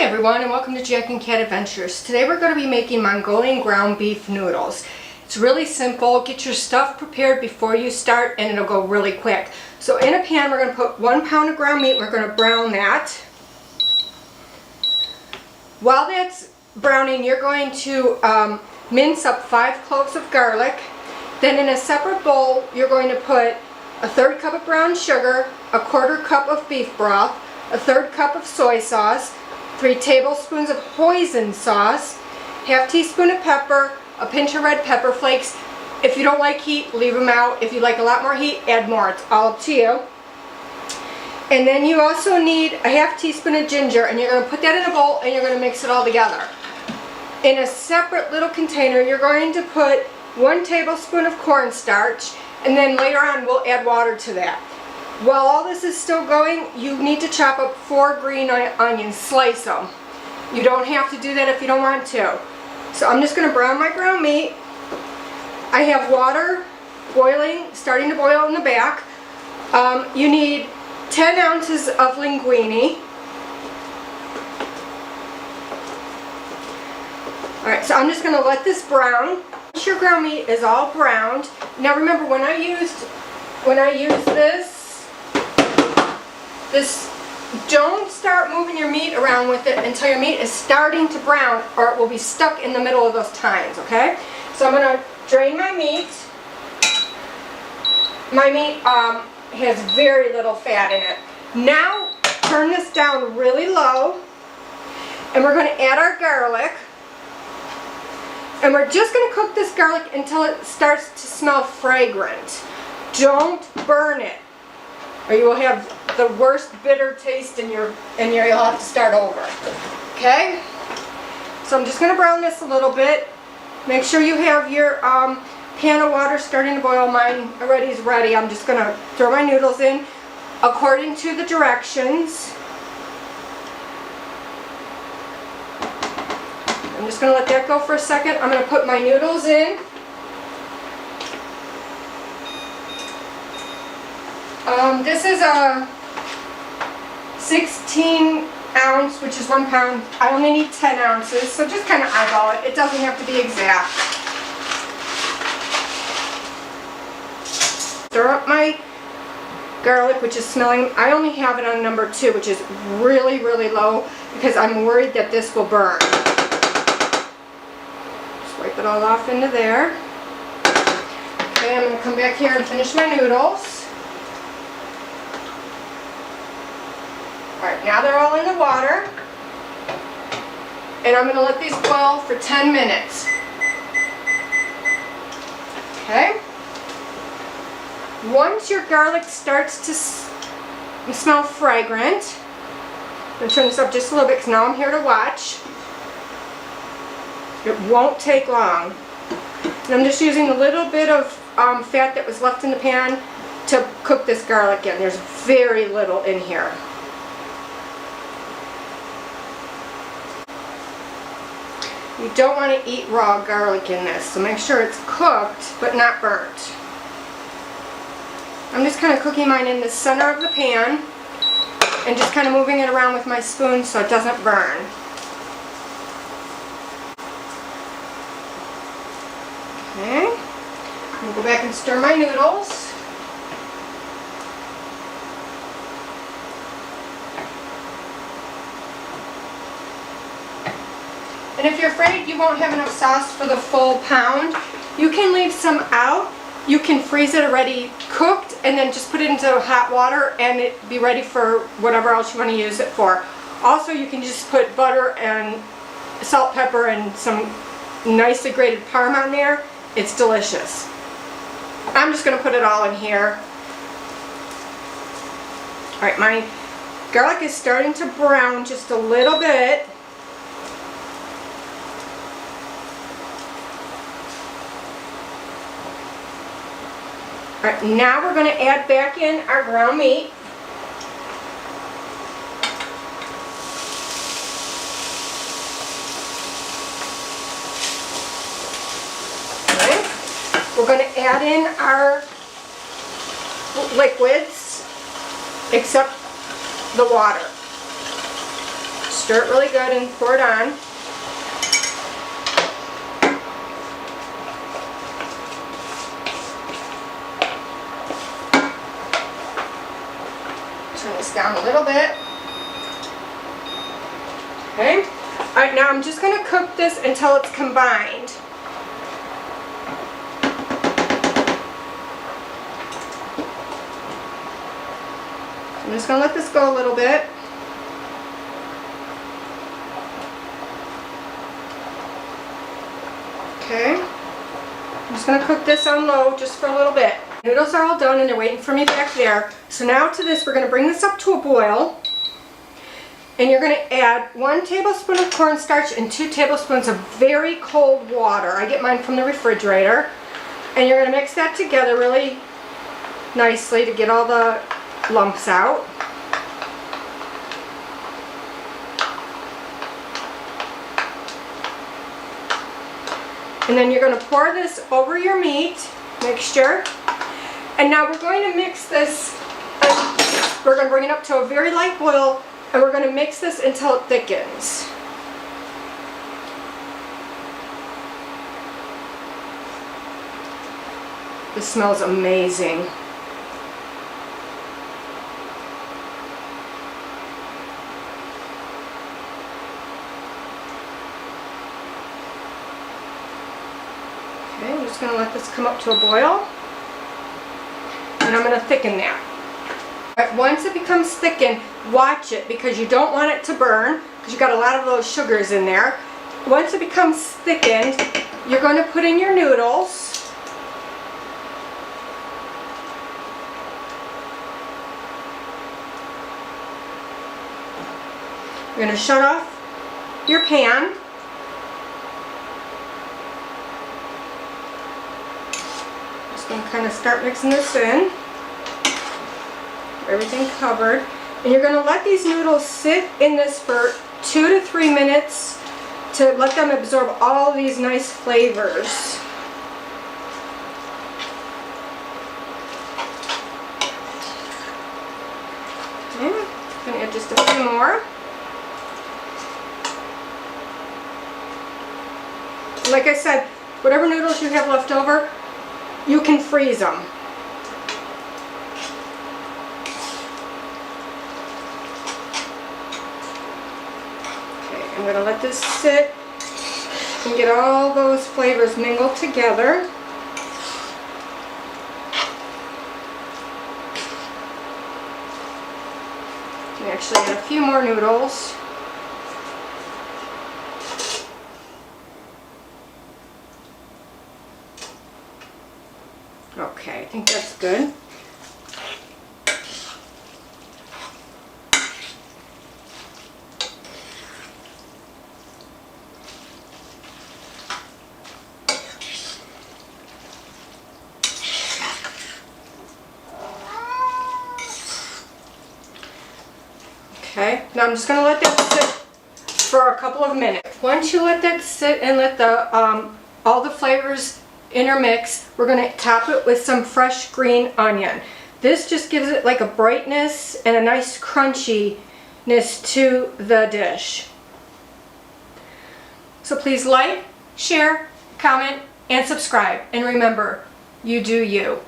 everyone, and welcome to Jack and Cat Adventures. Today we're going to be making Mongolian ground beef noodles. It's really simple. Get your stuff prepared before you start and it'll go really quick. So in a pan we're going to put 1 pound of ground meat. We're going to brown that. While that's browning, you're going to mince up 5 cloves of garlic. Then in a separate bowl you're going to put a 1/3 cup of brown sugar, a 1/4 cup of beef broth, a 1/3 cup of soy sauce, 3 tablespoons of hoisin sauce, 1/2 teaspoon of pepper, a pinch of red pepper flakes. If you don't like heat, leave them out. If you like a lot more heat, add more. It's all up to you. And then you also need a 1/2 teaspoon of ginger, and you're going to put that in a bowl and you're going to mix it all together. In a separate little container, you're going to put 1 tablespoon of cornstarch, and then later on we'll add water to that. While all this is still going, you need to chop up 4 green onions, slice them. You don't have to do that if you don't want to. So I'm just going to brown my ground meat. I have water boiling, starting to boil in the back. You need 10 ounces of linguine. Alright, so I'm just going to let this brown. Once your ground meat is all browned, now remember when I use this, don't start moving your meat around with it until your meat is starting to brown, or it will be stuck in the middle of those tines, okay? So I'm going to drain my meat. My meat has very little fat in it. Now turn this down really low, and we're going to add our garlic. And we're just going to cook this garlic until it starts to smell fragrant. Don't burn it, or you will have the worst bitter taste in you'll have to start over. Okay? So I'm just going to brown this a little bit. Make sure you have your pan of water starting to boil. Mine already is ready. I'm just going to throw my noodles in according to the directions. I'm just going to let that go for a second. I'm going to put my noodles in. This is a 16 ounce, which is 1 pound. I only need 10 ounces, so just kind of eyeball it. It doesn't have to be exact. Stir up my garlic, which is smelling. I only have it on number 2, which is really, really low, because I'm worried that this will burn. Just wipe it all off into there. Okay, I'm going to come back here and finish my noodles. Alright, now they're all in the water, and I'm going to let these boil for 10 minutes. Okay? Once your garlic starts to smell fragrant, I'm going to turn this up just a little bit because now I'm here to watch. It won't take long. And I'm just using a little bit of fat that was left in the pan to cook this garlic in. There's very little in here. You don't want to eat raw garlic in this, so make sure it's cooked but not burnt. I'm just kind of cooking mine in the center of the pan and just kind of moving it around with my spoon so it doesn't burn. Okay, I'm going to go back and stir my noodles. And if you're afraid you won't have enough sauce for the full pound, you can leave some out. You can freeze it already cooked and then just put it into hot water and it be ready for whatever else you want to use it for. Also, you can just put butter and salt, pepper, and some nicely grated parm on there. It's delicious. I'm just going to put it all in here. Alright, my garlic is starting to brown just a little bit. Alright, now we're going to add back in our ground meat. Okay. We're going to add in our liquids, except the water. Stir it really good and pour it on. Turn this down a little bit. Okay. All right, now I'm just going to cook this until it's combined. I'm just going to let this go a little bit. Okay. I'm just going to cook this on low just for a little bit. Noodles are all done and they're waiting for me back there. So now to this, we're going to bring this up to a boil. And you're going to add 1 tablespoon of cornstarch and 2 tablespoons of very cold water. I get mine from the refrigerator. And you're going to mix that together really nicely to get all the lumps out. And then you're going to pour this over your meat mixture. And now we're going to mix this, we're going to bring it up to a very light boil, and we're going to mix this until it thickens. This smells amazing. Okay, I'm just going to let this come up to a boil. And I'm going to thicken that. All right, once it becomes thickened, watch it because you don't want it to burn because you've got a lot of those sugars in there. Once it becomes thickened, you're going to put in your noodles. You're going to shut off your pan. Just going to kind of start mixing this in. Everything covered. And you're going to let these noodles sit in this for 2 to 3 minutes to let them absorb all these nice flavors. Okay, I'm going to add just a few more. Like I said, whatever noodles you have left over, you can freeze them. I'm going to let this sit and get all those flavors mingled together. You can actually add a few more noodles. Okay, I think that's good. Okay, now I'm just going to let that sit for a couple of minutes. Once you let that sit and let the all the flavors intermix, we're going to top it with some fresh green onion. This just gives it like a brightness and a nice crunchiness to the dish. So please like, share, comment, and subscribe. And remember, you do you.